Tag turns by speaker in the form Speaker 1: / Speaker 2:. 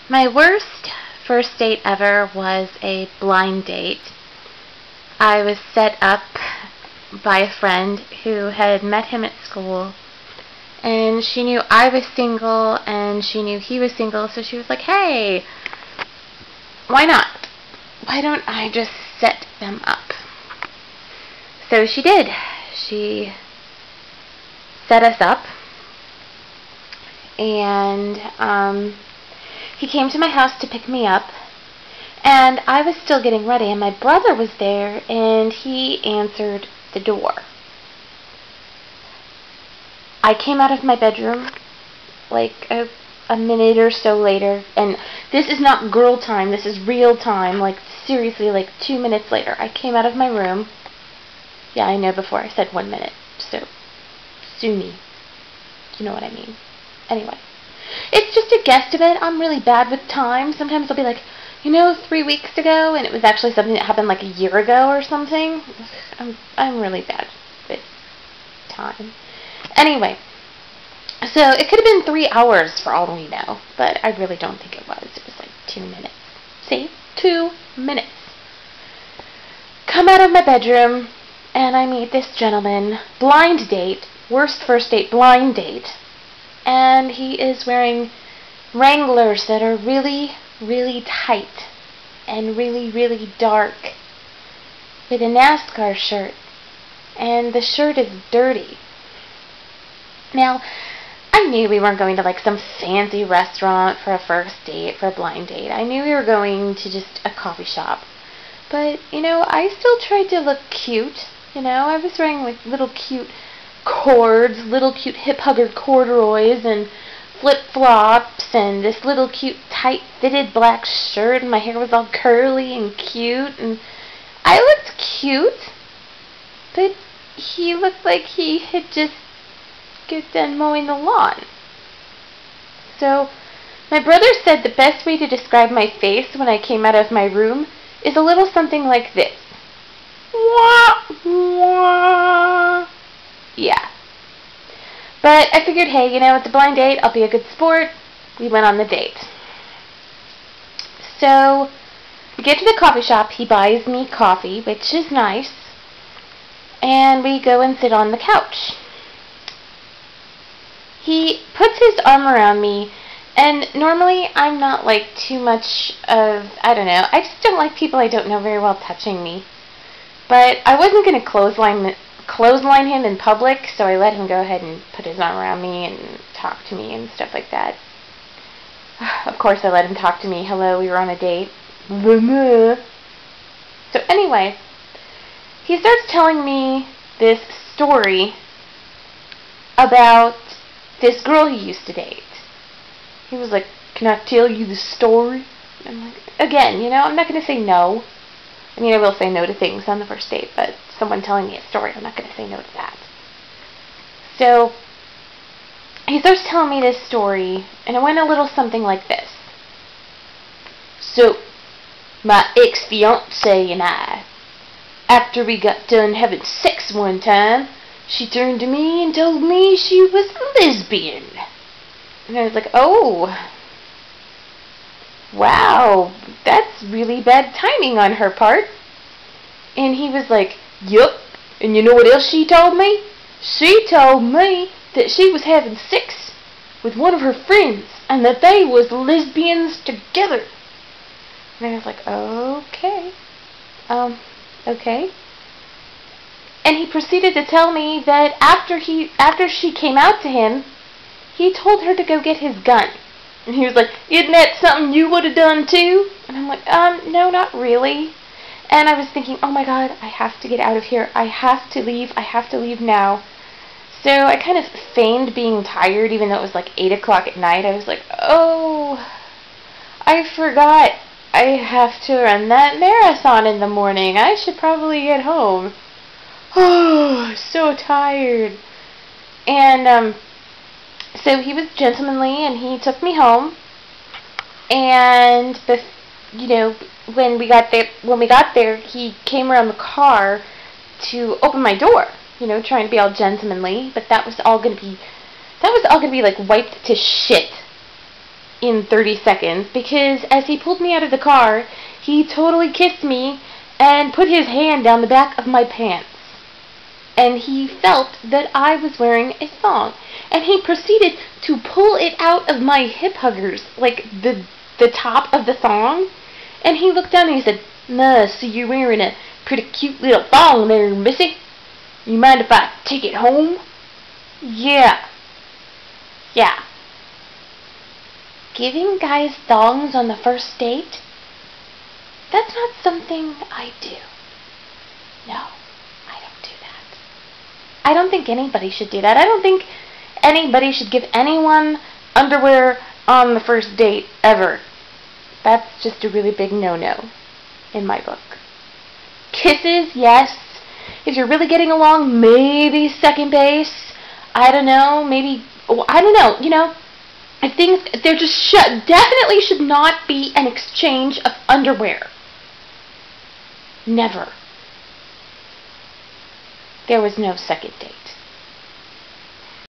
Speaker 1: My worst first date ever was a blind date. I was set up by a friend who had met him at school, and she knew I was single and she knew he was single, so she was like, hey, why not? Why don't I just set them up? So she did. She set us up, and he came to my house to pick me up, and I was still getting ready, and my brother was there, and he answered the door. I came out of my bedroom like a minute or so later, and this is not girl time, this is real time, like seriously, like 2 minutes later. I came out of my room. Yeah, I know, before I said 1 minute, so sue me. You know what I mean. Anyway, it's just a guesstimate. I'm really bad with time. Sometimes I'll be like, 3 weeks ago, and it was actually something that happened like a year ago or something. I'm really bad with time. Anyway, so it could have been 3 hours for all we know, but I really don't think it was. It was like 2 minutes. See? 2 minutes. Come out of my bedroom, and I meet this gentleman. Blind date. Worst first date, blind date. And he is wearing Wranglers that are really, really tight and really, really dark, with a NASCAR shirt, and the shirt is dirty. Now, I knew we weren't going to like some fancy restaurant for a first date, for a blind date. I knew we were going to just a coffee shop. But, I still tried to look cute. I was wearing like little cute cords, little cute hip hugger corduroys, and flip-flops, and this little cute tight-fitted black shirt, and my hair was all curly and cute, and I looked cute, but he looked like he had just got done mowing the lawn. So my brother said the best way to describe my face when I came out of my room is a little something like this. Wah, wah. Yeah. But I figured, hey, it's a blind date, I'll be a good sport. We went on the date. So we get to the coffee shop, he buys me coffee, which is nice, and we go and sit on the couch. He puts his arm around me, and normally I'm not like too much of, I don't know, I just don't like people I don't know very well touching me. But I wasn't going to clothesline him in public, so I let him go ahead and put his arm around me and talk to me and stuff like that. Of course I let him talk to me. Hello, we were on a date. So anyway, he starts telling me this story about this girl he used to date. He was like, can I tell you the story? And I'm like, again, I'm not going to say no. I mean, I will say no to things on the first date, but someone telling me a story, I'm not going to say no to that. So he starts telling me this story, and it went a little something like this. So, my ex-fiancée and I, after we got done having sex one time, she turned to me and told me she was a lesbian. And I was like, oh, wow, that's really bad timing on her part. And he was like, yup, and you know what else she told me? She told me that she was having sex with one of her friends, and that they was lesbians together. And I was like, okay, okay. And he proceeded to tell me that after she came out to him, he told her to go get his gun. And he was like, isn't that something you would have done too? And I'm like, no, not really. And I was thinking, oh my god, I have to get out of here. I have to leave now. So I kind of feigned being tired, even though it was like 8 o'clock at night. I was like, oh, I forgot I have to run that marathon in the morning. I should probably get home. Oh, so tired. And, so he was gentlemanly, and he took me home, and when we got there, he came around the car to open my door, trying to be all gentlemanly, but that was all gonna be like wiped to shit in 30 seconds, because as he pulled me out of the car, he totally kissed me and put his hand down the back of my pants. And he felt that I was wearing a thong. And he proceeded to pull it out of my hip huggers, like the top of the thong. And he looked down and he said, "Nah, so you're wearing a pretty cute little thong there, missy. You mind if I take it home?" Yeah. Yeah. Giving guys thongs on the first date? That's not something I do. No, I don't do that. I don't think anybody should do that. I don't think anybody should give anyone underwear on the first date, ever. That's just a really big no-no in my book. Kisses, yes. If you're really getting along, maybe second base. I don't know, maybe, I don't know, you know. I think there just definitely should not be an exchange of underwear. Never. There was no second date.